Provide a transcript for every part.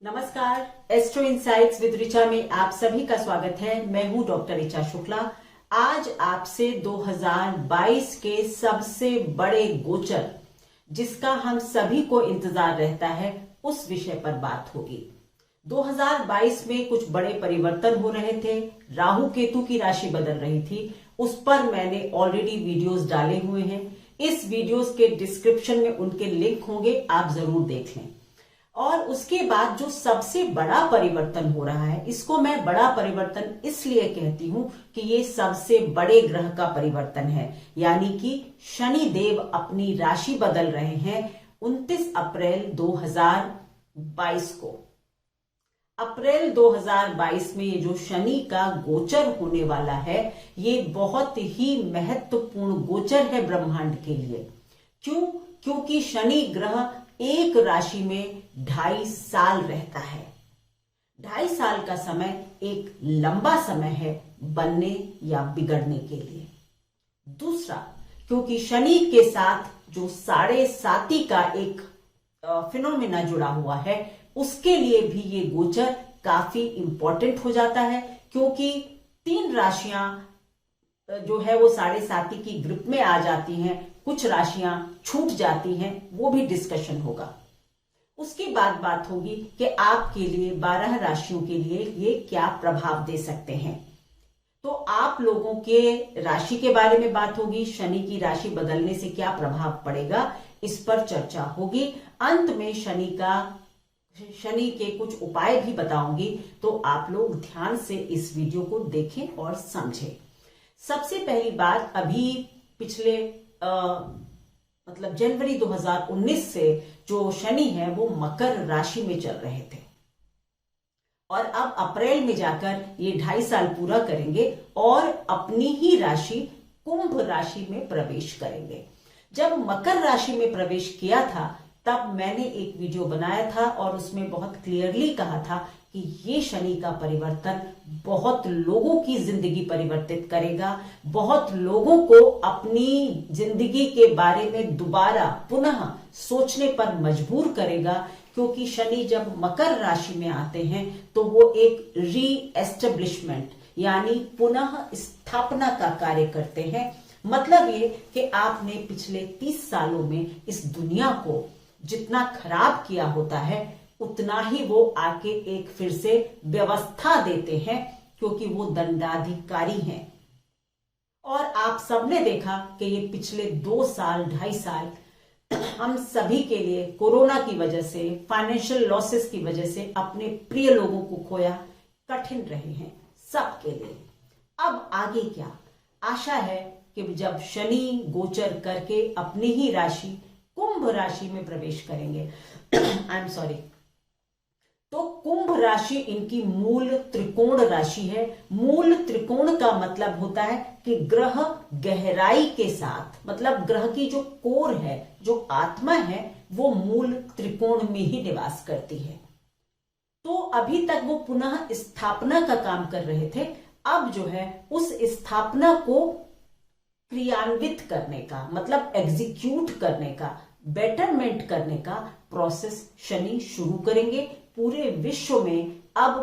नमस्कार, astro insights with Richa में आप सभी का स्वागत है। मैं हूं डॉक्टर ऋचा शुक्ला। आज आपसे 2022 के सबसे बड़े गोचर, जिसका हम सभी को इंतजार रहता है, उस विषय पर बात होगी। 2022 में कुछ बड़े परिवर्तन हो रहे थे। राहु केतु की राशि बदल रही थी। उस पर मैंने ऑलरेडी वीडियोस डाले हुए हैं। इस वीडियोस के डिस्क्रिप्शन में उनके लिंक होंगे, आप जरूर देख लें। और उसके बाद जो सबसे बड़ा परिवर्तन हो रहा है, इसको मैं बड़ा परिवर्तन इसलिए कहती हूं कि ये सबसे बड़े ग्रह का परिवर्तन है। यानी कि शनि देव अपनी राशि बदल रहे हैं 29 अप्रैल 2022 को। अप्रैल 2022 में ये जो शनि का गोचर होने वाला है, ये बहुत ही महत्वपूर्ण गोचर है ब्रह्मांड के लिए। क्यों? क्योंकि शनि ग्रह एक राशि में 2.5 साल रहता है। 2.5 साल का समय एक लंबा समय है बनने या बिगड़ने के लिए। दूसरा, क्योंकि शनि के साथ जो 7.5 का एक फिनोमेना जुड़ा हुआ है, उसके लिए भी ये गोचर काफी इंपॉर्टेंट हो जाता है। क्योंकि 3 राशियां जो है वो 7.5 की ग्रुप में आ जाती हैं, कुछ राशियां छूट जाती हैं, वो भी डिस्कशन होगा। उसके बाद बात होगी कि आपके लिए 12 राशियों के लिए ये क्या प्रभाव दे सकते हैं। तो आप लोगों के राशि के बारे में बात होगी, शनि की राशि बदलने से क्या प्रभाव पड़ेगा, इस पर चर्चा होगी। अंत में शनि के कुछ उपाय भी बताऊंगी, तो आप लोग ध्यान से इस वीडियो को देखें और समझें। सबसे पहली बात, अभी पिछले जनवरी 2019 से जो शनि है वो मकर राशि में चल रहे थे, और अब अप्रैल में जाकर ये 2.5 साल पूरा करेंगे और अपनी ही राशि कुंभ राशि में प्रवेश करेंगे। जब मकर राशि में प्रवेश किया था, तब मैंने एक वीडियो बनाया था और उसमें बहुत क्लियरली कहा था कि ये शनि का परिवर्तन बहुत लोगों की जिंदगी परिवर्तित करेगा, बहुत लोगों को अपनी जिंदगी के बारे में दोबारा पुनः सोचने पर मजबूर करेगा। क्योंकि शनि जब मकर राशि में आते हैं तो वो एक री एस्टेब्लिशमेंट यानी पुनः स्थापना का कार्य करते हैं। मतलब ये कि आपने पिछले 30 सालों में इस दुनिया को जितना खराब किया होता है, उतना ही वो आके एक फिर से व्यवस्था देते हैं, क्योंकि वो दंडाधिकारी हैं। और आप सबने देखा कि ये पिछले 2 साल 2.5 साल हम सभी के लिए कोरोना की वजह से, फाइनेंशियल लॉसेस की वजह से अपने प्रिय लोगों को खोया, कठिन रहे हैं सबके लिए। अब आगे क्या? आशा है कि जब शनि गोचर करके अपनी ही राशि कुंभ राशि में प्रवेश करेंगे तो कुंभ राशि इनकी मूल त्रिकोण राशि है। मूल त्रिकोण का मतलब होता है कि ग्रह गहराई के साथ, मतलब ग्रह की जो कोर है, जो आत्मा है, वो मूल त्रिकोण में ही निवास करती है। तो अभी तक वो पुनः स्थापना का काम कर रहे थे। अब जो है उस स्थापना को क्रियान्वित करने का, मतलब एग्जीक्यूट करने का, बेटरमेंट करने का प्रोसेस शनि शुरू करेंगे। पूरे विश्व में अब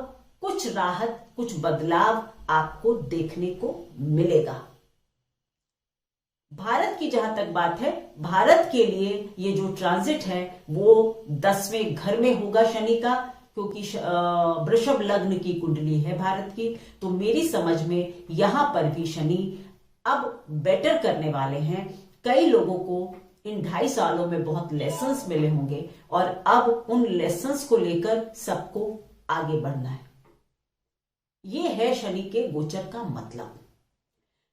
कुछ राहत, कुछ बदलाव आपको देखने को मिलेगा। भारत की जहां तक बात है, भारत के लिए ये जो ट्रांजिट है वो 10वें घर में होगा शनि का, क्योंकि वृषभ लग्न की कुंडली है भारत की। तो मेरी समझ में यहां पर भी शनि अब बेटर करने वाले हैं। कई लोगों को इन 2.5 सालों में बहुत लेसन्स मिले होंगे, और अब उन लेसन्स को लेकर सबको आगे बढ़ना है। ये है शनि के गोचर का मतलब।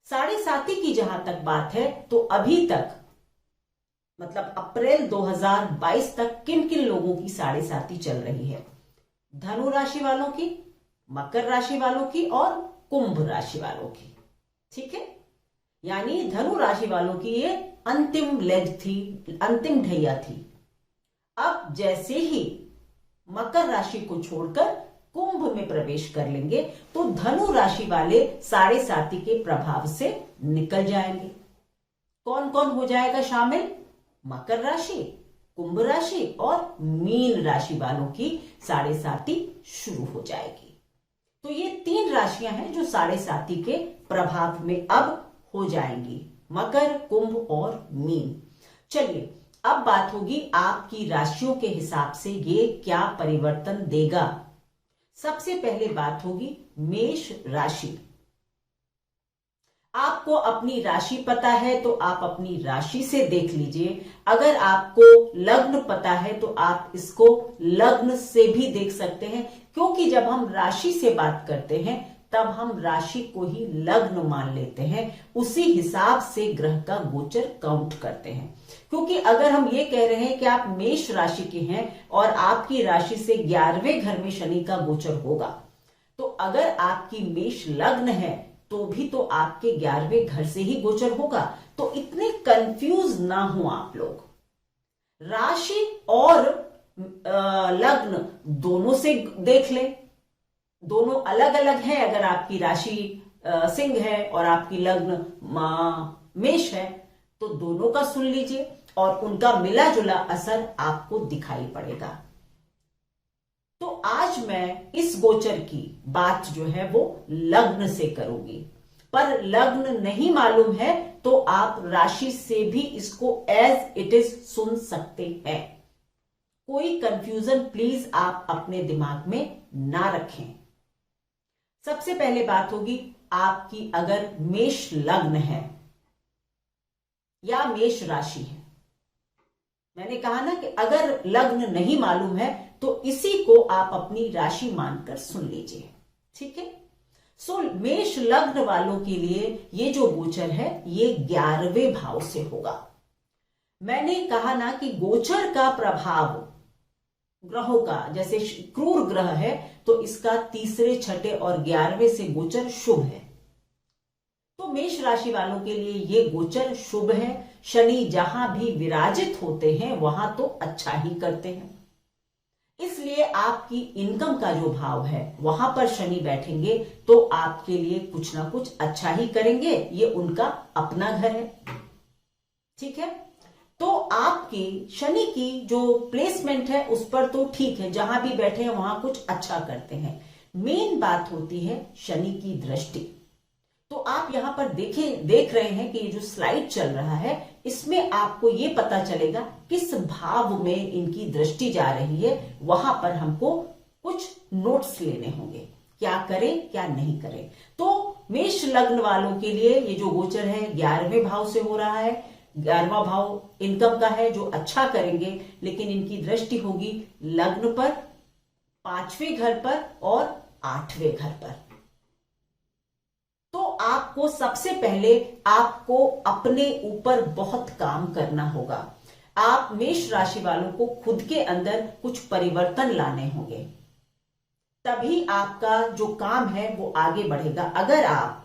7.5 की जहां तक बात है, तो अभी तक मतलब अप्रैल 2022 तक किन किन लोगों की 7.5 चल रही है? धनु राशि वालों की, मकर राशि वालों की और कुंभ राशि वालों की। ठीक है, यानी धनु राशि वालों की ये अंतिम लेग थी, अंतिम ढैया थी। अब जैसे ही मकर राशि को छोड़कर कुंभ में प्रवेश कर लेंगे, तो धनु राशि वाले 7.5 के प्रभाव से निकल जाएंगे। कौन कौन हो जाएगा शामिल? मकर राशि, कुंभ राशि और मीन राशि वालों की साढ़े साती शुरू हो जाएगी। तो ये 3 राशियां हैं जो साढ़े साती के प्रभाव में अब हो जाएंगी, मकर, कुंभ और मीन। चलिए अब बात होगी आपकी राशियों के हिसाब से ये क्या परिवर्तन देगा। सबसे पहले बात होगी मेष राशि। आपको अपनी राशि पता है तो आप अपनी राशि से देख लीजिए। अगर आपको लग्न पता है तो आप इसको लग्न से भी देख सकते हैं, क्योंकि जब हम राशि से बात करते हैं तब हम राशि को ही लग्न मान लेते हैं, उसी हिसाब से ग्रह का गोचर काउंट करते हैं। क्योंकि अगर हम ये कह रहे हैं कि आप मेष राशि के हैं और आपकी राशि से 11वें घर में शनि का गोचर होगा, तो अगर आपकी मेष लग्न है तो भी तो आपके 11वें घर से ही गोचर होगा। तो इतने कंफ्यूज ना हो आप लोग। राशि और लग्न दोनों से देख लें, दोनों अलग अलग हैं। अगर आपकी राशि सिंह है और आपकी लग्न मेष है तो दोनों का सुन लीजिए और उनका मिला जुला असर आपको दिखाई पड़ेगा। तो आज मैं इस गोचर की बात जो है वो लग्न से करूंगी, पर लग्न नहीं मालूम है तो आप राशि से भी इसको एज इट इज सुन सकते हैं। कोई कंफ्यूजन प्लीज आप अपने दिमाग में ना रखें। सबसे पहले बात होगी आपकी अगर मेष लग्न है या मेष राशि है। मैंने कहा ना कि अगर लग्न नहीं मालूम है तो इसी को आप अपनी राशि मानकर सुन लीजिए, ठीक है। सो मेष लग्न वालों के लिए ये जो गोचर है ये 11वें भाव से होगा। मैंने कहा ना कि गोचर का प्रभाव ग्रहों का, जैसे क्रूर ग्रह है तो इसका 3रे, 6ठे और 11वें से गोचर शुभ है। तो मेष राशि वालों के लिए ये गोचर शुभ है। शनि जहां भी विराजित होते हैं वहां तो अच्छा ही करते हैं, इसलिए आपकी इनकम का जो भाव है वहां पर शनि बैठेंगे तो आपके लिए कुछ ना कुछ अच्छा ही करेंगे। ये उनका अपना घर है, ठीक है। तो आपकी शनि की जो प्लेसमेंट है उस पर तो ठीक है, जहां भी बैठे हैं वहां कुछ अच्छा करते हैं। मेन बात होती है शनि की दृष्टि। तो आप यहां पर देख रहे हैं कि ये जो स्लाइड चल रहा है इसमें आपको ये पता चलेगा किस भाव में इनकी दृष्टि जा रही है। वहां पर हमको कुछ नोट्स लेने होंगे, क्या करें क्या नहीं करें। तो मेष लग्न वालों के लिए ये जो गोचर है 11वें भाव से हो रहा है। 11वां भाव इनकम का है जो अच्छा करेंगे, लेकिन इनकी दृष्टि होगी लग्न पर, 5वें घर पर और 8वें घर पर। तो आपको सबसे पहले आपको अपने ऊपर बहुत काम करना होगा। आप मेष राशि वालों को खुद के अंदर कुछ परिवर्तन लाने होंगे, तभी आपका जो काम है वो आगे बढ़ेगा। अगर आप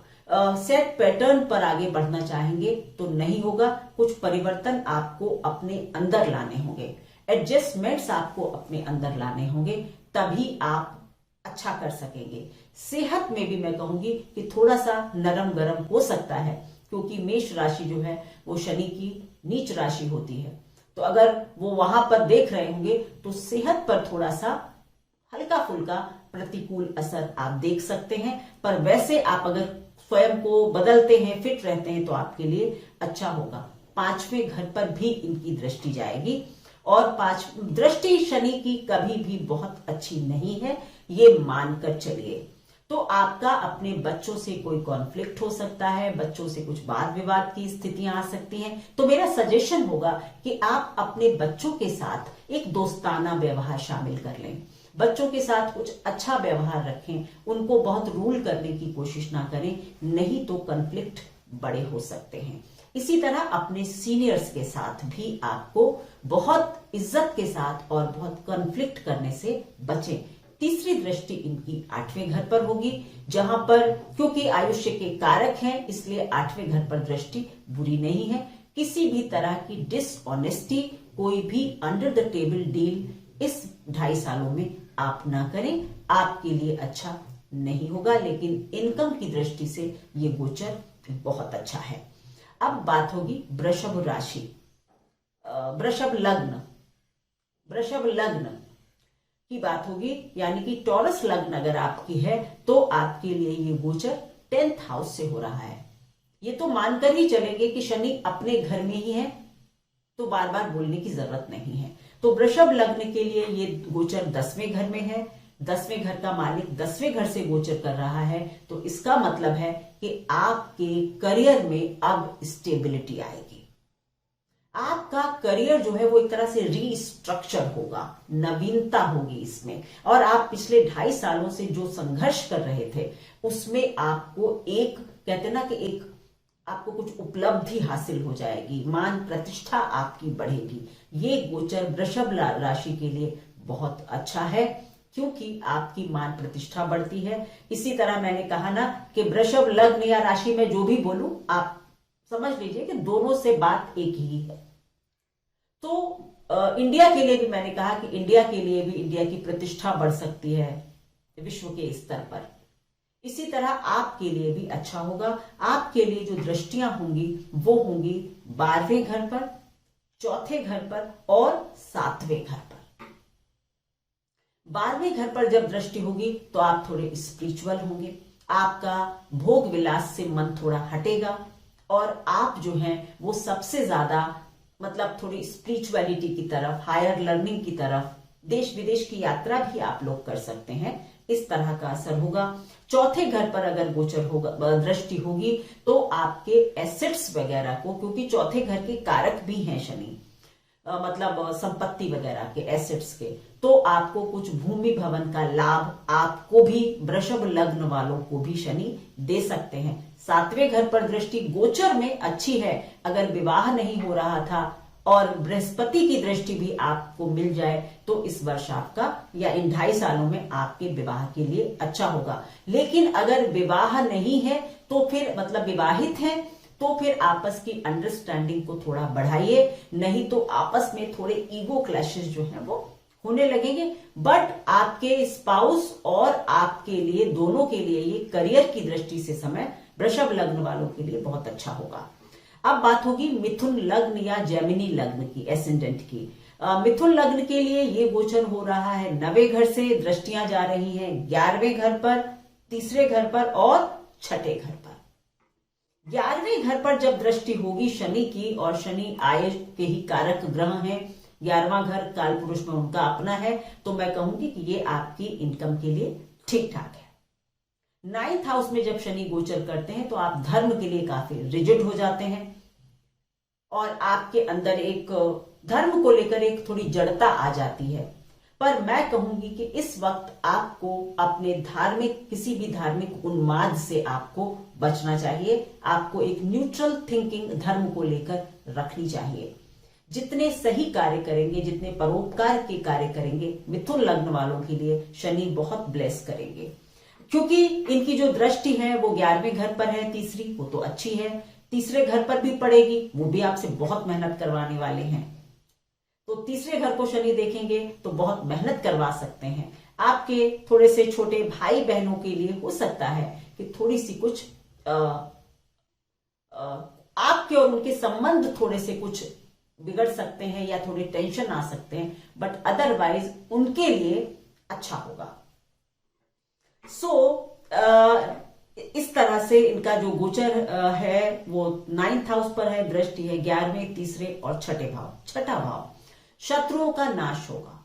सेट पैटर्न पर आगे बढ़ना चाहेंगे तो नहीं होगा। कुछ परिवर्तन आपको अपने अंदर लाने होंगे, एडजस्टमेंट्स आपको अपने अंदर लाने होंगे, तभी आप अच्छा कर सकेंगे। सेहत में भी मैं कहूंगी कि थोड़ा सा नरम गरम हो सकता है, क्योंकि मेष राशि जो है वो शनि की नीच राशि होती है। तो अगर वो वहां पर देख रहे होंगे तो सेहत पर थोड़ा सा हल्का फुल्का प्रतिकूल असर आप देख सकते हैं। पर वैसे आप अगर स्वयं को बदलते हैं, फिट रहते हैं, तो आपके लिए अच्छा होगा। 5वें घर पर भी इनकी दृष्टि जाएगी और दृष्टि शनि की कभी भी बहुत अच्छी नहीं है, ये मानकर चलिए। तो आपका अपने बच्चों से कोई कॉन्फ्लिक्ट हो सकता है, बच्चों से कुछ वाद विवाद की स्थितियां आ सकती हैं। तो मेरा सजेशन होगा कि आप अपने बच्चों के साथ एक दोस्ताना व्यवहार शामिल कर लें, बच्चों के साथ कुछ अच्छा व्यवहार रखें, उनको बहुत रूल करने की कोशिश ना करें, नहीं तो कॉन्फ्लिक्ट बड़े हो सकते हैं। इसी तरह अपने सीनियर्स के साथ भी आपको बहुत इज्जत के साथ और बहुत कॉन्फ्लिक्ट करने से बचें। तीसरी दृष्टि इनकी 8वें घर पर होगी, जहां पर क्योंकि आयुष्य के कारक हैं इसलिए 8वें घर पर दृष्टि बुरी नहीं है। किसी भी तरह की डिसऑनेस्टी, कोई भी अंडर द टेबल डील इस 2.5 सालों में आप ना करें, आपके लिए अच्छा नहीं होगा। लेकिन इनकम की दृष्टि से ये गोचर बहुत अच्छा है। अब बात होगी वृषभ राशि, वृषभ लग्न। वृषभ लग्न की बात होगी, यानी कि टॉरस लग्न अगर आपकी है तो आपके लिए ये गोचर 10th हाउस से हो रहा है। ये तो मानकर ही चलेंगे कि शनि अपने घर में ही है, तो बार बार बोलने की जरूरत नहीं है। तो वृषभ लग्न के लिए ये गोचर 10वें घर में है, 10वें घर का मालिक 10वें घर से गोचर कर रहा है, तो इसका मतलब है कि आपके करियर में अब स्टेबिलिटी आएगी। आपका करियर जो है वो एक तरह से रीस्ट्रक्चर होगा, नवीनता होगी इसमें, और आप पिछले 2.5 सालों से जो संघर्ष कर रहे थे उसमें आपको एक, कहते ना कि एक आपको कुछ उपलब्धि हासिल हो जाएगी, मान प्रतिष्ठा आपकी बढ़ेगी। ये गोचर वृषभ राशि के लिए बहुत अच्छा है, क्योंकि आपकी मान प्रतिष्ठा बढ़ती है। इसी तरह मैंने कहा ना कि वृषभ लग्न या राशि में जो भी बोलूं आप समझ लीजिए कि दोनों से बात एक ही है। तो इंडिया के लिए भी मैंने कहा कि इंडिया के लिए भी इंडिया की प्रतिष्ठा बढ़ सकती है विश्व के स्तर पर। इसी तरह आपके लिए भी अच्छा होगा। आपके लिए जो दृष्टियां होंगी वो होंगी 12वें घर पर, 4थे घर पर और 7वें घर पर। 12वें घर पर जब दृष्टि होगी तो आप थोड़े स्पिरिचुअल होंगे, आपका भोग विलास से मन थोड़ा हटेगा और आप जो हैं वो सबसे ज्यादा मतलब थोड़ी स्पिरिचुअलिटी की तरफ, हायर लर्निंग की तरफ, देश विदेश की यात्रा भी आप लोग कर सकते हैं, इस तरह का असर होगा। 4थे घर पर अगर गोचर होगा, दृष्टि होगी, तो आपके एसेट्स वगैरह को, क्योंकि 4थे घर के कारक भी हैं शनि, मतलब संपत्ति वगैरह के, एसेट्स के, तो आपको कुछ भूमि भवन का लाभ आपको भी, वृषभ लग्न वालों को भी शनि दे सकते हैं। 7वें घर पर दृष्टि गोचर में अच्छी है, अगर विवाह नहीं हो रहा था और बृहस्पति की दृष्टि भी आपको मिल जाए तो इस वर्ष आपका या इन 2.5 सालों में आपके विवाह के लिए अच्छा होगा। लेकिन अगर विवाह नहीं है तो फिर मतलब विवाहित हैं तो फिर आपस की अंडरस्टैंडिंग को थोड़ा बढ़ाइए, नहीं तो आपस में थोड़े ईगो क्लैशेस जो हैं वो होने लगेंगे। बट आपके स्पाउस और आपके लिए, दोनों के लिए ये करियर की दृष्टि से समय वृषभ लग्न वालों के लिए बहुत अच्छा होगा। अब बात होगी मिथुन लग्न या जेमिनी लग्न की, एसेंडेंट की। मिथुन लग्न के लिए ये गोचर हो रहा है 9वें घर से, दृष्टियां जा रही हैं 11वें घर पर, 3रे घर पर और 6ठे घर पर। 11वें घर पर जब दृष्टि होगी शनि की, और शनि आय के ही कारक ग्रह हैं, 11वां घर काल पुरुष में उनका अपना है, तो मैं कहूंगी कि ये आपकी इनकम के लिए ठीक ठाक है। 9th हाउस में जब शनि गोचर करते हैं तो आप धर्म के लिए काफी रिजिड हो जाते हैं और आपके अंदर एक धर्म को लेकर एक थोड़ी जड़ता आ जाती है। पर मैं कहूंगी कि इस वक्त आपको अपने धार्मिक, किसी भी धार्मिक उन्माद से आपको बचना चाहिए। आपको एक न्यूट्रल थिंकिंग धर्म को लेकर रखनी चाहिए। जितने सही कार्य करेंगे, जितने परोपकार के कार्य करेंगे, मिथुन लग्न वालों के लिए शनि बहुत ब्लेस करेंगे, क्योंकि इनकी जो दृष्टि है वो 11वें घर पर है, तीसरी, वो तो अच्छी है, 3रे घर पर भी पड़ेगी, वो भी आपसे बहुत मेहनत करवाने वाले हैं। तो 3रे घर को शनि देखेंगे तो बहुत मेहनत करवा सकते हैं। आपके थोड़े से छोटे भाई बहनों के लिए हो सकता है कि थोड़ी सी कुछ आपके और उनके संबंध थोड़े से कुछ बिगड़ सकते हैं या थोड़े टेंशन आ सकते हैं, बट अदरवाइज उनके लिए अच्छा होगा। इस तरह से इनका जो गोचर है वो 9th हाउस पर है, दृष्टि है 11वें, 3रे और 6ठे भाव। 6ठा भाव शत्रुओं का नाश होगा,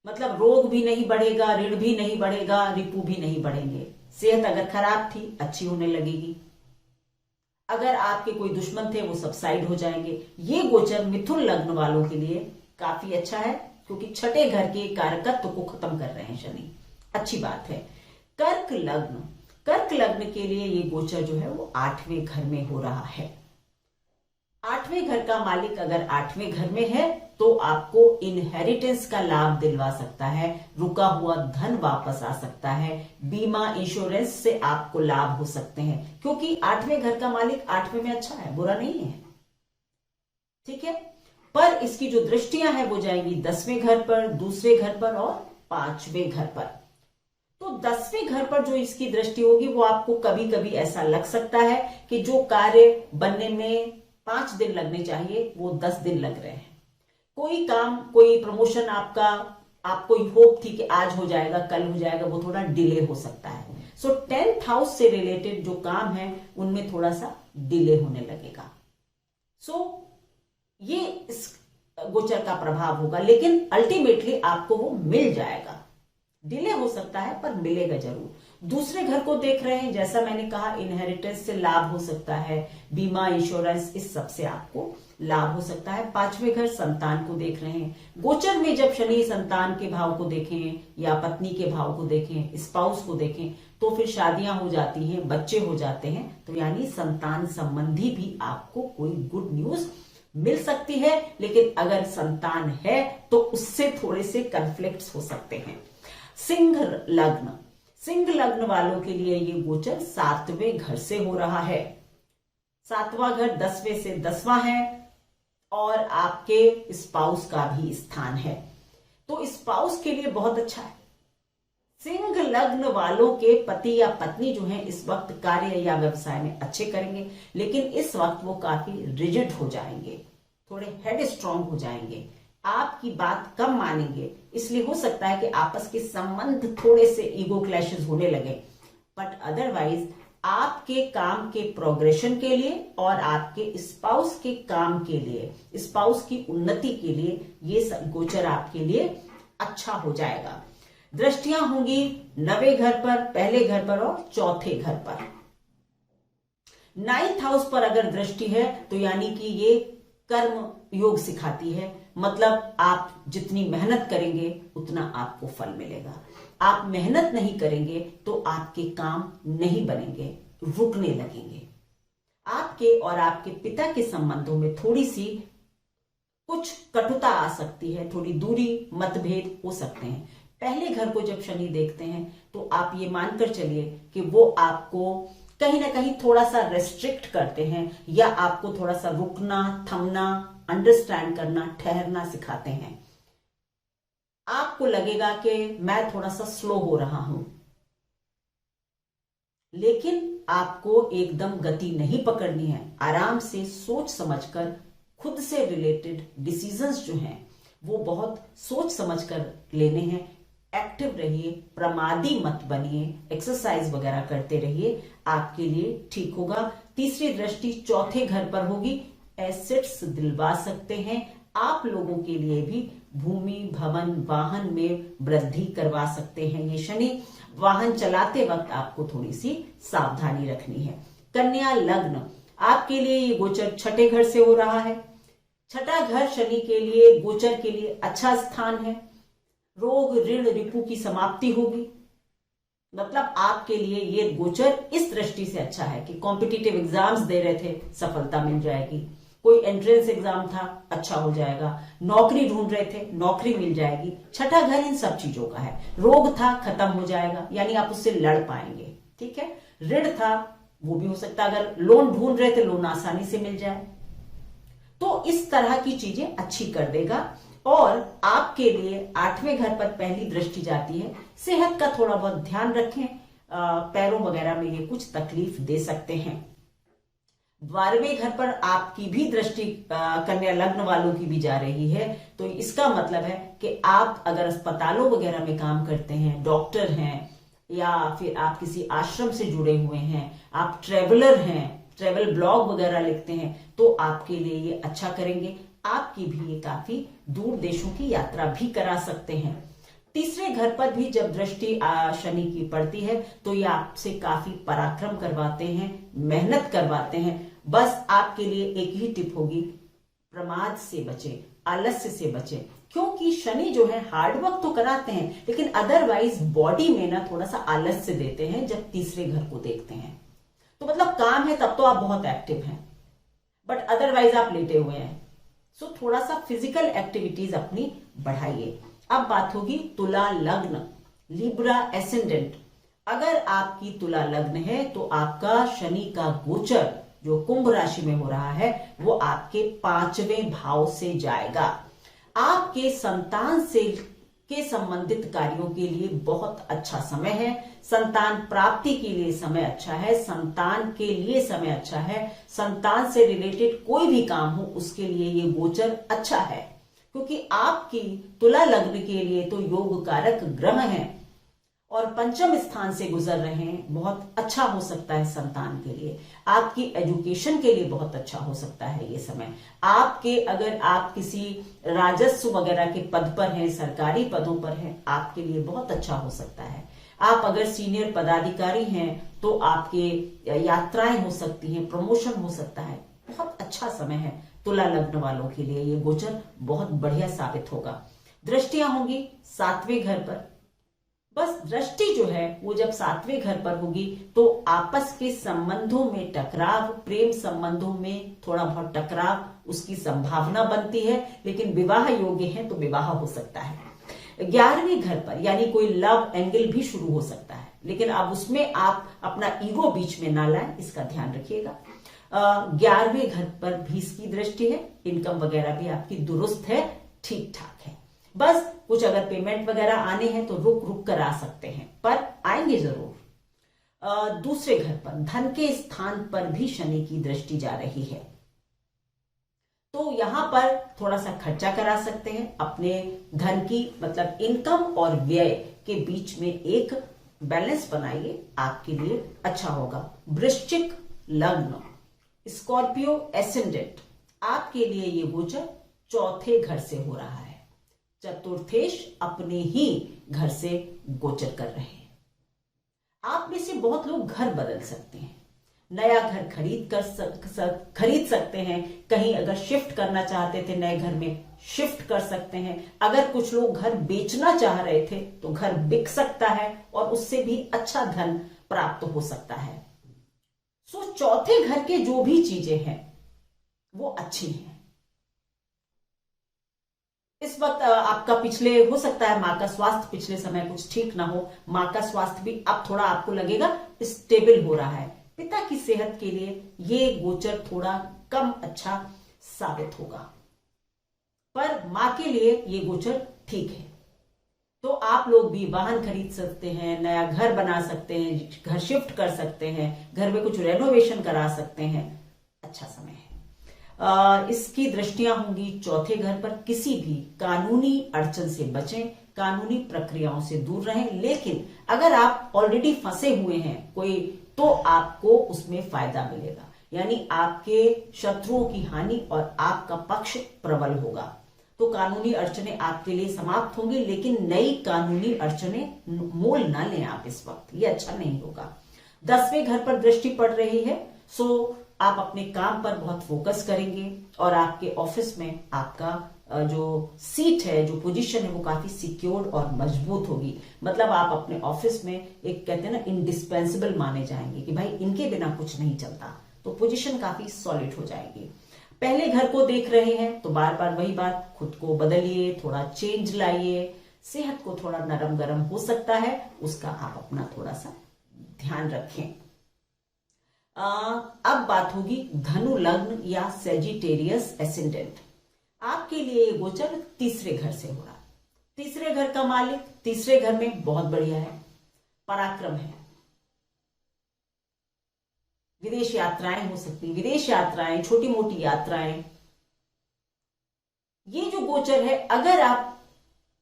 मतलब रोग भी नहीं बढ़ेगा, ऋण भी नहीं बढ़ेगा, रिपू भी नहीं बढ़ेंगे। सेहत अगर खराब थी अच्छी होने लगेगी, अगर आपके कोई दुश्मन थे वो सबसाइड हो जाएंगे। ये गोचर मिथुन लग्न वालों के लिए काफी अच्छा है, क्योंकि 6ठे घर के कारकत्व को खत्म कर रहे हैं शनि, अच्छी बात है। कर्क लग्न, कर्क लग्न के लिए ये गोचर जो है वो 8वें घर में हो रहा है। 8वें घर का मालिक अगर 8वें घर में है तो आपको इनहेरिटेंस का लाभ दिलवा सकता है, रुका हुआ धन वापस आ सकता है, बीमा इंश्योरेंस से आपको लाभ हो सकते हैं, क्योंकि 8वें घर का मालिक 8वें में अच्छा है, बुरा नहीं है, ठीक है। पर इसकी जो दृष्टियां हैं वो जाएंगी 10वें घर पर, दूसरे घर पर और 5वें घर पर। तो 10वें घर पर जो इसकी दृष्टि होगी वो आपको कभी कभी ऐसा लग सकता है कि जो कार्य बनने में 5 दिन लगने चाहिए वो 10 दिन लग रहे हैं, कोई काम, कोई प्रमोशन आपको होप थी कि आज हो जाएगा, कल हो जाएगा, वो थोड़ा डिले हो सकता है। सो 10th हाउस से रिलेटेड जो काम है उनमें थोड़ा सा डिले होने लगेगा। सो ये इस गोचर का प्रभाव होगा, लेकिन अल्टीमेटली आपको वो मिल जाएगा। डिले हो सकता है पर मिलेगा जरूर। दूसरे घर को देख रहे हैं, जैसा मैंने कहा इनहेरिटेंस से लाभ हो सकता है, बीमा, इंश्योरेंस, इस सब से आपको लाभ हो सकता है। 5वें घर संतान को देख रहे हैं। गोचर में जब शनि संतान के भाव को देखें या पत्नी के भाव को देखें, स्पाउस को देखें, तो फिर शादियां हो जाती हैं, बच्चे हो जाते हैं। तो यानी संतान संबंधी भी आपको कोई गुड न्यूज मिल सकती है। लेकिन अगर संतान है तो उससे थोड़े से कन्फ्लिक्ट्स हो सकते हैं। सिंह लग्न वालों के लिए ये गोचर 7वें घर से हो रहा है। 7वां घर 10वें से 10वां है और आपके स्पाउस का भी स्थान है, तो स्पाउस के लिए बहुत अच्छा है। सिंह लग्न वालों के पति या पत्नी जो हैं इस वक्त कार्य या व्यवसाय में अच्छे करेंगे, लेकिन इस वक्त वो काफी रिजिड हो जाएंगे, थोड़े हेड स्ट्रांग हो जाएंगे, आपकी बात कम मानेंगे। इसलिए हो सकता है कि आपस के संबंध थोड़े से ईगो क्लैशेस होने लगे, बट अदरवाइज आपके काम के प्रोग्रेशन के लिए और आपके स्पाउस के काम के लिए, स्पाउस की उन्नति के लिए ये गोचर आपके लिए अच्छा हो जाएगा। दृष्टियां होंगी 9वें घर पर, पहले घर पर और चौथे घर पर। 9th हाउस पर अगर दृष्टि है तो यानी कि ये कर्म योग सिखाती है, मतलब आप जितनी मेहनत करेंगे उतना आपको फल मिलेगा। आप मेहनत नहीं करेंगे तो आपके काम नहीं बनेंगे, रुकने लगेंगे। आपके और आपके पिता के संबंधों में थोड़ी सी कुछ कटुता आ सकती है, थोड़ी दूरी, मतभेद हो सकते हैं। पहले घर को जब शनि देखते हैं तो आप ये मानकर चलिए कि वो आपको कहीं ना कहीं थोड़ा सा रेस्ट्रिक्ट करते हैं या आपको थोड़ा सा रुकना, थमना, अंडरस्टैंड करना, ठहरना सिखाते हैं। आपको लगेगा कि मैं थोड़ा सा स्लो हो रहा हूं, लेकिन आपको एकदम गति नहीं पकड़नी है। आराम से सोच समझकर खुद से रिलेटेड डिसीजंस जो हैं वो बहुत सोच समझकर लेने हैं। एक्टिव रहिए, प्रमादी मत बनिए, एक्सरसाइज वगैरह करते रहिए, आपके लिए ठीक होगा। तीसरी दृष्टि चौथे घर पर होगी। एसेट्स दिलवा सकते हैं, आप लोगों के लिए भी भूमि, भवन, वाहन में वृद्धि करवा सकते हैं ये शनि। वाहन चलाते वक्त आपको थोड़ी सी सावधानी रखनी है। कन्या लग्न, आपके लिए ये गोचर 6ठे घर से हो रहा है। 6ठा घर शनि के लिए, गोचर के लिए अच्छा स्थान है। रोग, ऋण, रिपु की समाप्ति होगी। मतलब आपके लिए ये गोचर इस दृष्टि से अच्छा है कि कॉम्पिटिटिव एग्जाम्स दे रहे थे, सफलता मिल जाएगी। कोई एंट्रेंस एग्जाम था, अच्छा हो जाएगा। नौकरी ढूंढ रहे थे, नौकरी मिल जाएगी। 6ठा घर इन सब चीजों का है। रोग था, खत्म हो जाएगा, यानी आप उससे लड़ पाएंगे। ठीक है। ऋण था, वो भी हो सकता है, अगर लोन ढूंढ रहे थे, लोन आसानी से मिल जाए। तो इस तरह की चीजें अच्छी कर देगा। और आपके लिए 8वें घर पर पहली दृष्टि जाती है। सेहत का थोड़ा बहुत ध्यान रखें, पैरों वगैरह में ये कुछ तकलीफ दे सकते हैं। 12वें घर पर आपकी भी दृष्टि कन्या लग्न वालों की भी जा रही है, तो इसका मतलब है कि आप अगर अस्पतालों वगैरह में काम करते हैं, डॉक्टर हैं, या फिर आप किसी आश्रम से जुड़े हुए हैं, आप ट्रेवलर हैं, ट्रेवल ब्लॉग वगैरह लिखते हैं, तो आपके लिए ये अच्छा करेंगे। आपकी भी ये काफी दूर देशों की यात्रा भी करा सकते हैं। तीसरे घर पर भी जब दृष्टि शनि की पड़ती है तो ये आपसे काफी पराक्रम करवाते हैं, मेहनत करवाते हैं। बस आपके लिए एक ही टिप होगी, प्रमाद से बचे, आलस्य से बचे। क्योंकि शनि जो है हार्डवर्क तो कराते हैं, लेकिन अदरवाइज बॉडी में ना थोड़ा सा आलस्य देते हैं जब तीसरे घर को देखते हैं। तो मतलब काम है तब तो आप बहुत एक्टिव हैं, बट अदरवाइज आप लेटे हुए हैं। सो थोड़ा सा फिजिकल एक्टिविटीज अपनी बढ़ाइए। अब बात होगी तुला लग्न, लिब्रा एसेंडेंट। अगर आपकी तुला लग्न है तो आपका शनि का गोचर जो कुंभ राशि में हो रहा है वो आपके 5वें भाव से जाएगा। आपके संतान से के संबंधित कार्यों के लिए बहुत अच्छा समय है। संतान प्राप्ति के लिए समय अच्छा है, संतान के लिए समय अच्छा है, संतान से रिलेटेड कोई भी काम हो उसके लिए ये गोचर अच्छा है। क्योंकि आपकी तुला लग्न के लिए तो योग कारक ग्रह हैं और पंचम स्थान से गुजर रहे हैं। बहुत अच्छा हो सकता है संतान के लिए, आपकी एजुकेशन के लिए बहुत अच्छा हो सकता है ये समय। आपके अगर आप किसी राजस्व वगैरह के पद पर हैं, सरकारी पदों पर हैं, आपके लिए बहुत अच्छा हो सकता है। आप अगर सीनियर पदाधिकारी हैं तो आपके यात्राएं हो सकती हैं, प्रमोशन हो सकता है। बहुत अच्छा समय है तुला लग्न वालों के लिए, ये गोचर बहुत बढ़िया साबित होगा। दृष्टियां होंगी 7वें घर पर। बस दृष्टि जो है वो जब 7वें घर पर होगी तो आपस के संबंधों में टकराव, प्रेम संबंधों में थोड़ा बहुत टकराव, उसकी संभावना बनती है। लेकिन विवाह योग्य है तो विवाह हो सकता है। 11वें घर पर यानी कोई लव एंगल भी शुरू हो सकता है, लेकिन अब उसमें आप अपना ईगो बीच में ना लाएं, इसका ध्यान रखिएगा। 11वें घर पर भी इसकी दृष्टि है। इनकम वगैरह भी आपकी दुरुस्त है, ठीक ठाक है। बस कुछ अगर पेमेंट वगैरह आने हैं तो रुक रुक कर आ सकते हैं, पर आएंगे जरूर। दूसरे घर पर धन के स्थान पर भी शनि की दृष्टि जा रही है, तो यहां पर थोड़ा सा खर्चा करा सकते हैं अपने धन की, मतलब इनकम और व्यय के बीच में एक बैलेंस बनाइए, आपके लिए अच्छा होगा। वृश्चिक लग्न, स्कॉर्पियो एसेंडेंट, आपके लिए ये गोचर 4थे घर से हो रहा है। चतुर्थेश अपने ही घर से गोचर कर रहे हैं। आप में से बहुत लोग घर बदल सकते हैं, नया घर खरीद सकते हैं। कहीं अगर शिफ्ट करना चाहते थे नए घर में शिफ्ट कर सकते हैं। अगर कुछ लोग घर बेचना चाह रहे थे तो घर बिक सकता है और उससे भी अच्छा धन प्राप्त हो सकता है। सो 4थे घर के जो भी चीजें हैं वो अच्छी हैं। इस वक्त आपका पिछले हो सकता है मां का स्वास्थ्य पिछले समय कुछ ठीक ना हो, मां का स्वास्थ्य भी अब थोड़ा आपको लगेगा स्टेबल हो रहा है। पिता की सेहत के लिए ये गोचर थोड़ा कम अच्छा साबित होगा, पर मां के लिए ये गोचर ठीक है। तो आप लोग भी वाहन खरीद सकते हैं, नया घर बना सकते हैं, घर शिफ्ट कर सकते हैं, घर में कुछ रेनोवेशन करा सकते हैं। अच्छा समय है। इसकी दृष्टियां होंगी 4थे घर पर। किसी भी कानूनी अड़चन से बचें, कानूनी प्रक्रियाओं से दूर रहें। लेकिन अगर आप ऑलरेडी फंसे हुए हैं कोई, तो आपको उसमें फायदा मिलेगा, यानी आपके शत्रुओं की हानि और आपका पक्ष प्रबल होगा। तो कानूनी अड़चनें आपके लिए समाप्त होंगी, लेकिन नई कानूनी अड़चनें मोल ना लें आप इस वक्त, ये अच्छा नहीं होगा। 10वें घर पर दृष्टि पड़ रही है, सो आप अपने काम पर बहुत फोकस करेंगे और आपके ऑफिस में आपका जो सीट है, जो पोजीशन है, वो काफी सिक्योर और मजबूत होगी। मतलब आप अपने ऑफिस में एक कहते हैं ना इंडिस्पेंसिबल माने जाएंगे कि भाई इनके बिना कुछ नहीं चलता, तो पोजीशन काफी सॉलिड हो जाएगी। पहले घर को देख रहे हैं तो बार बार वही बात, खुद को बदलिए, थोड़ा चेंज लाइए। सेहत को थोड़ा नरम गरम हो सकता है, उसका आप अपना थोड़ा सा ध्यान रखें। अब बात होगी धनु लग्न या सेजिटेरियस एसेंडेंट। आपके लिए ये गोचर 3रे घर से हो रहा है। 3रे घर का मालिक 3रे घर में बहुत बढ़िया है, पराक्रम है। विदेश यात्राएं हो सकती, विदेश यात्राएं, छोटी मोटी यात्राएं। ये जो गोचर है, अगर आप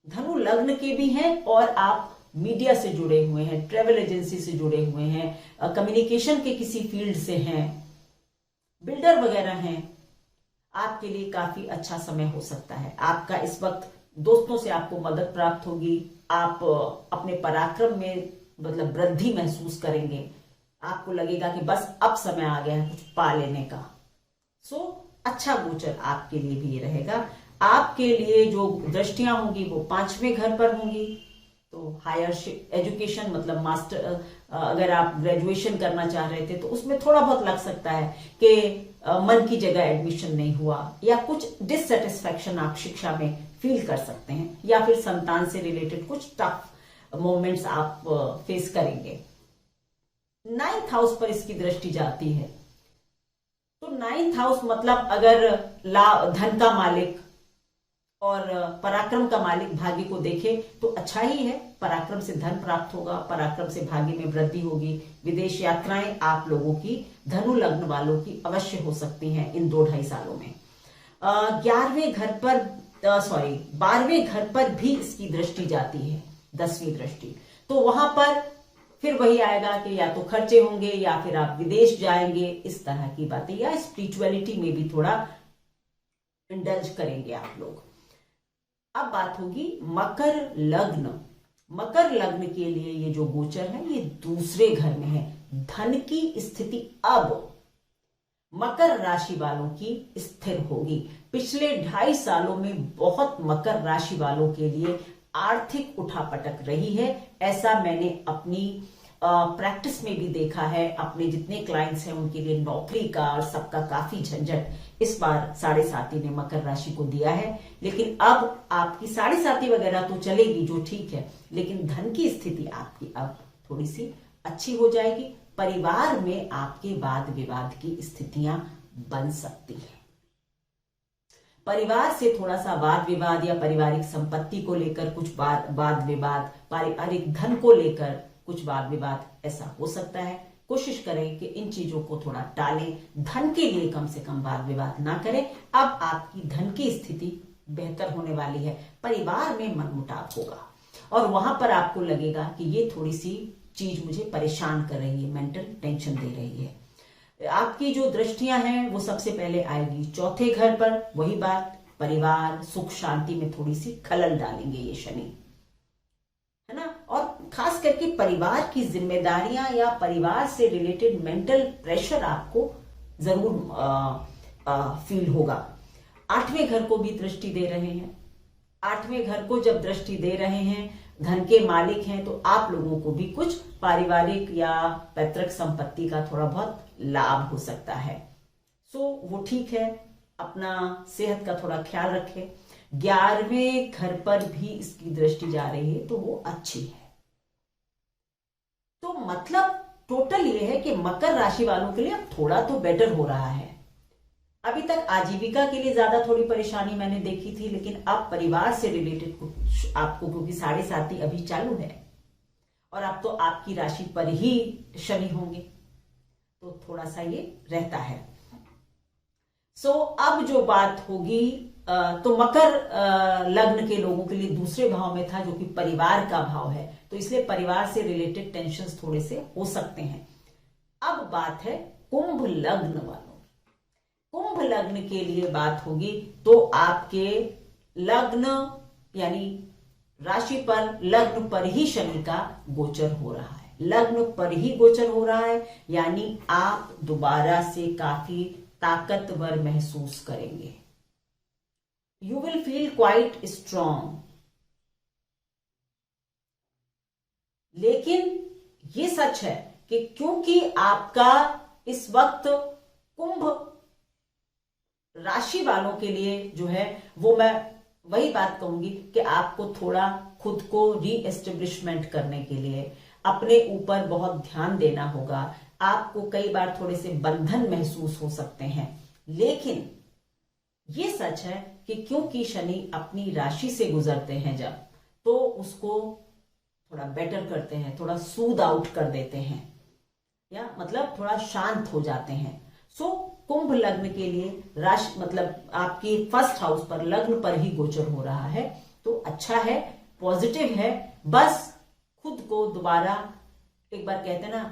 धनु लग्न के भी हैं और आप मीडिया से जुड़े हुए हैं, ट्रेवल एजेंसी से जुड़े हुए हैं, कम्युनिकेशन के किसी फील्ड से हैं, बिल्डर वगैरह हैं, आपके लिए काफी अच्छा समय हो सकता है। आपका इस वक्त दोस्तों से आपको मदद प्राप्त होगी। आप अपने पराक्रम में मतलब वृद्धि महसूस करेंगे। आपको लगेगा कि बस अब समय आ गया है कुछ पा लेने का। सो अच्छा गोचर आपके लिए भी ये रहेगा। आपके लिए जो दृष्टियां होंगी वो 5वें घर पर होंगी। तो हायर एजुकेशन मतलब मास्टर, अगर आप ग्रेजुएशन करना चाह रहे थे तो उसमें थोड़ा बहुत लग सकता है कि मन की जगह एडमिशन नहीं हुआ, या कुछ डिससेटिस्फैक्शन आप शिक्षा में फील कर सकते हैं, या फिर संतान से रिलेटेड कुछ टफ मोमेंट्स आप फेस करेंगे। 9th हाउस पर इसकी दृष्टि जाती है, तो 9th हाउस मतलब अगर धन का मालिक और पराक्रम का मालिक भाग्य को देखे तो अच्छा ही है। पराक्रम से धन प्राप्त होगा, पराक्रम से भाग्य में वृद्धि होगी। विदेश यात्राएं आप लोगों की, धनु लग्न वालों की अवश्य हो सकती हैं इन 2-2.5 सालों में। 11वें घर पर सॉरी 12वें घर पर भी इसकी दृष्टि जाती है, 10वीं दृष्टि। तो वहां पर फिर वही आएगा कि या तो खर्चे होंगे या फिर आप विदेश जाएंगे, इस तरह की बातें, या स्पिरिचुअलिटी में भी थोड़ा इंडल्ज करेंगे आप लोग। अब बात होगी मकर लग्न। मकर लग्न के लिए ये जो गोचर है ये दूसरे घर में है। धन की स्थिति अब मकर राशि वालों की स्थिर होगी। पिछले 2.5 सालों में बहुत मकर राशि वालों के लिए आर्थिक उठापटक रही है। ऐसा मैंने अपनी प्रैक्टिस में भी देखा है। अपने जितने क्लाइंट्स हैं उनके लिए नौकरी का और सबका काफी झंझट इस बार 7.5 ने मकर राशि को दिया है। लेकिन अब आपकी 7.5 वगैरह तो चलेगी, जो ठीक है, लेकिन धन की स्थिति आपकी अब थोड़ी सी अच्छी हो जाएगी। परिवार में आपके वाद विवाद की स्थितियां बन सकती है। परिवार से थोड़ा सा वाद विवाद या पारिवारिक संपत्ति को लेकर कुछ वाद विवाद, पारिवारिक धन को लेकर कुछ वाद विवाद, ऐसा हो सकता है। कोशिश करें कि इन चीजों को थोड़ा टालें, धन के लिए कम से कम वाद विवाद ना करें। अब आपकी धन की स्थिति बेहतर होने वाली है। परिवार में मनमुटाव होगा और वहां पर आपको लगेगा कि ये थोड़ी सी चीज मुझे परेशान कर रही है, मेंटल टेंशन दे रही है। आपकी जो दृष्टियां हैं वो सबसे पहले आएगी 4थे घर पर। वही बात, परिवार सुख शांति में थोड़ी सी खलल डालेंगे ये शनि, है ना। और खास करके परिवार की जिम्मेदारियां या परिवार से रिलेटेड मेंटल प्रेशर आपको जरूर फील होगा। 8वें घर को भी दृष्टि दे रहे हैं। 8वें घर को जब दृष्टि दे रहे हैं, धन के मालिक हैं, तो आप लोगों को भी कुछ पारिवारिक या पैतृक संपत्ति का थोड़ा बहुत लाभ हो सकता है। सो वो ठीक है। अपना सेहत का थोड़ा ख्याल रखें। 11वें घर पर भी इसकी दृष्टि जा रही है तो वो अच्छी है। तो मतलब टोटल ये है कि मकर राशि वालों के लिए अब थोड़ा तो बेटर हो रहा है। अभी तक आजीविका के लिए ज्यादा थोड़ी परेशानी मैंने देखी थी, लेकिन अब परिवार से रिलेटेड कुछ आपको, क्योंकि 7.5 अभी चालू है और अब तो आपकी राशि पर ही शनि होंगे, तो थोड़ा सा ये रहता है। सो अब जो बात होगी, तो मकर लग्न के लोगों के लिए दूसरे भाव में था, जो कि परिवार का भाव है, तो इसलिए परिवार से रिलेटेड टेंशन्स थोड़े से हो सकते हैं। अब बात है कुंभ लग्न वालों। कुंभ लग्न के लिए बात होगी तो आपके लग्न यानी राशि पर, लग्न पर ही शनि का गोचर हो रहा है। लग्न पर ही गोचर हो रहा है, यानी आप दोबारा से काफी ताकतवर महसूस करेंगे। You will feel quite strong. लेकिन ये सच है कि क्योंकि आपका इस वक्त कुंभ राशि वालों के लिए जो है वो, मैं वही बात कहूंगी कि आपको थोड़ा खुद को रीएस्टेब्लिशमेंट करने के लिए अपने ऊपर बहुत ध्यान देना होगा। आपको कई बार थोड़े से बंधन महसूस हो सकते हैं, लेकिन ये सच है कि क्योंकि शनि अपनी राशि से गुजरते हैं जब, तो उसको थोड़ा बेटर करते हैं, थोड़ा सूद आउट कर देते हैं, या मतलब थोड़ा शांत हो जाते हैं। सो कुंभ लग्न के लिए राशि मतलब आपकी 1st हाउस पर, लग्न पर ही गोचर हो रहा है, तो अच्छा है, पॉजिटिव है। बस खुद को दोबारा एक बार कहते हैं ना,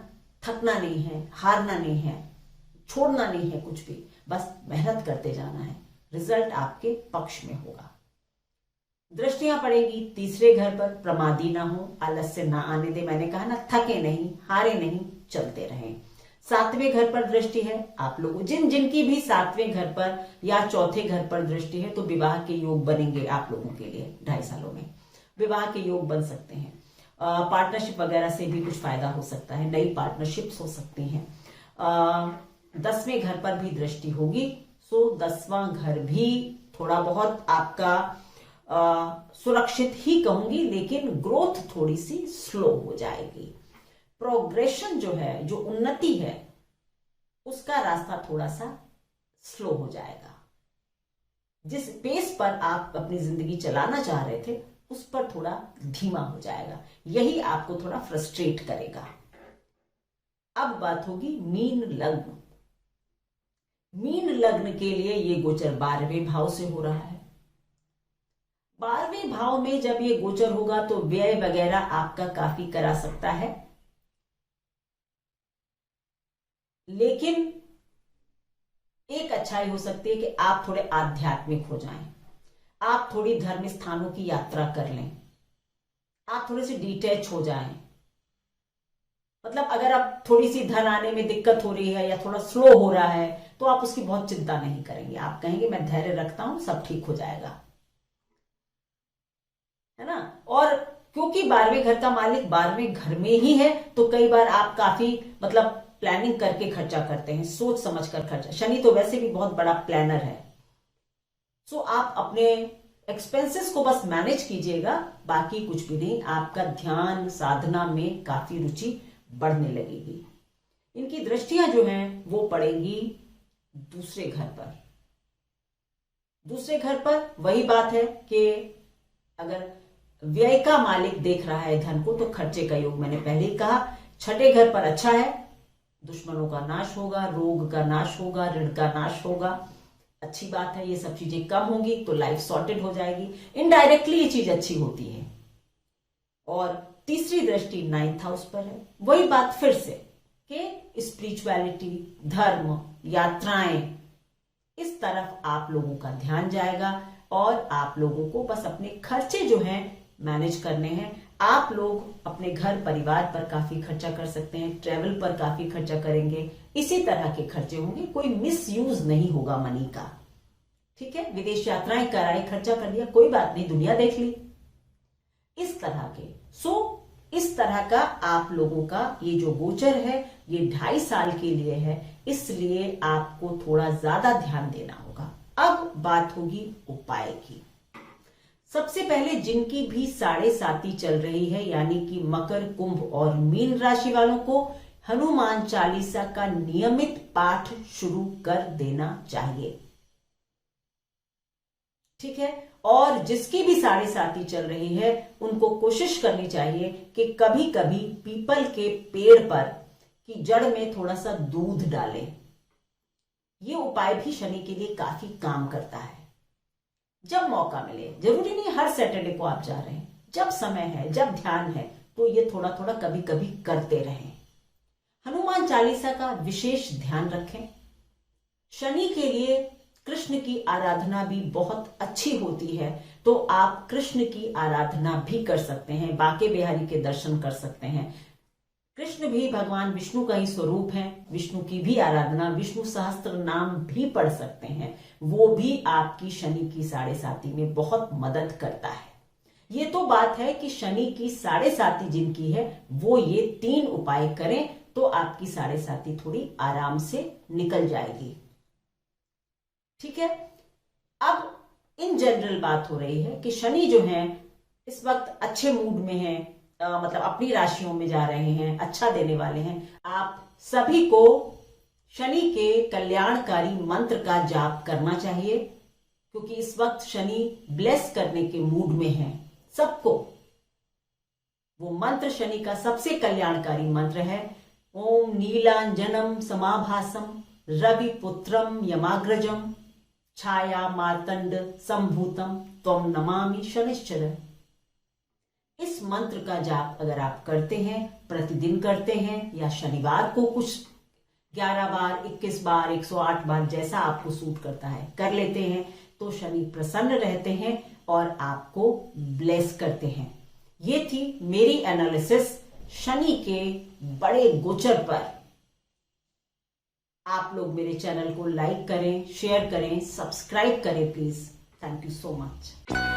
थकना नहीं है, हारना नहीं है, छोड़ना नहीं है कुछ भी, बस मेहनत करते जाना है। रिजल्ट आपके पक्ष में होगा। दृष्टियां पड़ेगी 3रे घर पर। प्रमादी ना हो, आलस्य ना आने दे। मैंने कहा ना, थके नहीं, हारे नहीं, चलते रहें। 7वें घर पर दृष्टि है आप लोगों, जिनकी भी 7वें घर पर या 4थे घर पर दृष्टि है, तो विवाह के योग बनेंगे आप लोगों के लिए। 2.5 सालों में विवाह के योग बन सकते हैं। पार्टनरशिप वगैरह से भी कुछ फायदा हो सकता है, नई पार्टनरशिप्स हो सकती हैं। 10वें घर पर भी दृष्टि होगी, सो 10वां घर भी थोड़ा बहुत आपका सुरक्षित ही कहूंगी, लेकिन ग्रोथ थोड़ी सी स्लो हो जाएगी। प्रोग्रेशन जो है, जो उन्नति है, उसका रास्ता थोड़ा सा स्लो हो जाएगा। जिस पेस पर आप अपनी जिंदगी चलाना चाह रहे थे, उस पर थोड़ा धीमा हो जाएगा। यही आपको थोड़ा फ्रस्ट्रेट करेगा। अब बात होगी मीन लग्न। मीन लग्न के लिए ये गोचर 12वें भाव से हो रहा है। 12वें भाव में जब ये गोचर होगा तो व्यय वगैरह आपका काफी करा सकता है, लेकिन एक अच्छाई हो सकती है कि आप थोड़े आध्यात्मिक हो जाएं, आप थोड़ी धर्म स्थानों की यात्रा कर लें, आप थोड़े से डिटैच हो जाएं। मतलब अगर आप थोड़ी सी धन आने में दिक्कत हो रही है या थोड़ा स्लो हो रहा है तो आप उसकी बहुत चिंता नहीं करेंगे, आप कहेंगे मैं धैर्य रखता हूं, सब ठीक हो जाएगा, है ना। और क्योंकि 12वें घर का मालिक 12वें घर में ही है तो कई बार आप काफी मतलब प्लानिंग करके खर्चा करते हैं, सोच समझ कर खर्चा। शनि तो वैसे भी बहुत बड़ा प्लानर है। सो आप अपने एक्सपेंसेस को बस मैनेज कीजिएगा, बाकी कुछ भी नहीं। आपका ध्यान साधना में काफी रुचि बढ़ने लगेगी। इनकी दृष्टियां जो हैं वो पड़ेंगी दूसरे घर पर। दूसरे घर पर वही बात है कि अगर व्यय का मालिक देख रहा है धन को तो खर्चे का योग, मैंने पहले ही कहा। छठे घर पर अच्छा है, दुश्मनों का नाश होगा, रोग का नाश होगा, ऋण का नाश होगा, अच्छी बात है। ये सब चीजें कम होंगी तो लाइफ सॉर्टेड हो जाएगी। इनडायरेक्टली ये चीज अच्छी होती है। और तीसरी दृष्टि 9th हाउस पर है, वही बात फिर से कि स्पिरिचुअलिटी, धर्म, यात्राएं, इस तरफ आप लोगों का ध्यान जाएगा और आप लोगों को बस अपने खर्चे जो हैं मैनेज करने हैं। आप लोग अपने घर परिवार पर काफी खर्चा कर सकते हैं, ट्रेवल पर काफी खर्चा करेंगे, इसी तरह के खर्चे होंगे। कोई मिस यूज नहीं होगा मनी का, ठीक है। विदेश यात्राएं कराई, खर्चा कर लिया, कोई बात नहीं, दुनिया देख ली, इस तरह के। इस तरह का आप लोगों का ये जो गोचर है ये 2.5 साल के लिए है, इसलिए आपको थोड़ा ज्यादा ध्यान देना होगा। अब बात होगी उपाय की। सबसे पहले जिनकी भी 7.5 चल रही है, यानी कि मकर, कुंभ और मीन राशि वालों को हनुमान चालीसा का नियमित पाठ शुरू कर देना चाहिए, ठीक है। और जिसकी भी 7.5 चल रही है उनको कोशिश करनी चाहिए कि कभी कभी पीपल के पेड़ पर की जड़ में थोड़ा सा दूध डालें। ये उपाय भी शनि के लिए काफी काम करता है। जब मौका मिले, जरूरी नहीं हर सैटरडे को आप जा रहे हैं, जब समय है, जब ध्यान है, तो ये थोड़ा थोड़ा कभी कभी करते रहें। हनुमान चालीसा का विशेष ध्यान रखें। शनि के लिए कृष्ण की आराधना भी बहुत अच्छी होती है, तो आप कृष्ण की आराधना भी कर सकते हैं, बांके बिहारी के दर्शन कर सकते हैं। कृष्ण भी भगवान विष्णु का ही स्वरूप है, विष्णु की भी आराधना, विष्णु सहस्त्र नाम भी पढ़ सकते हैं, वो भी आपकी शनि की 7.5 में बहुत मदद करता है। ये तो बात है कि शनि की 7.5 जिनकी है वो ये 3 उपाय करें तो आपकी 7.5 थोड़ी आराम से निकल जाएगी, ठीक है। अब इन जनरल बात हो रही है कि शनि जो है इस वक्त अच्छे मूड में है, मतलब अपनी राशियों में जा रहे हैं, अच्छा देने वाले हैं। आप सभी को शनि के कल्याणकारी मंत्र का जाप करना चाहिए, क्योंकि इस वक्त शनि ब्लेस करने के मूड में है सबको। वो मंत्र शनि का सबसे कल्याणकारी मंत्र है, ओम नीलांजनम समाभासम रवि पुत्रम यमाग्रजम छाया मार्तंड संभूतम त्वम नमामि शनिश्चर। इस मंत्र का जाप अगर आप करते हैं, प्रतिदिन करते हैं या शनिवार को कुछ 11 बार, 21 बार, 108 बार, जैसा आपको सूट करता है कर लेते हैं, तो शनि प्रसन्न रहते हैं और आपको ब्लेस करते हैं। ये थी मेरी एनालिसिस शनि के बड़े गोचर पर। आप लोग मेरे चैनल को लाइक करें, शेयर करें, सब्सक्राइब करें please. Thank you so much.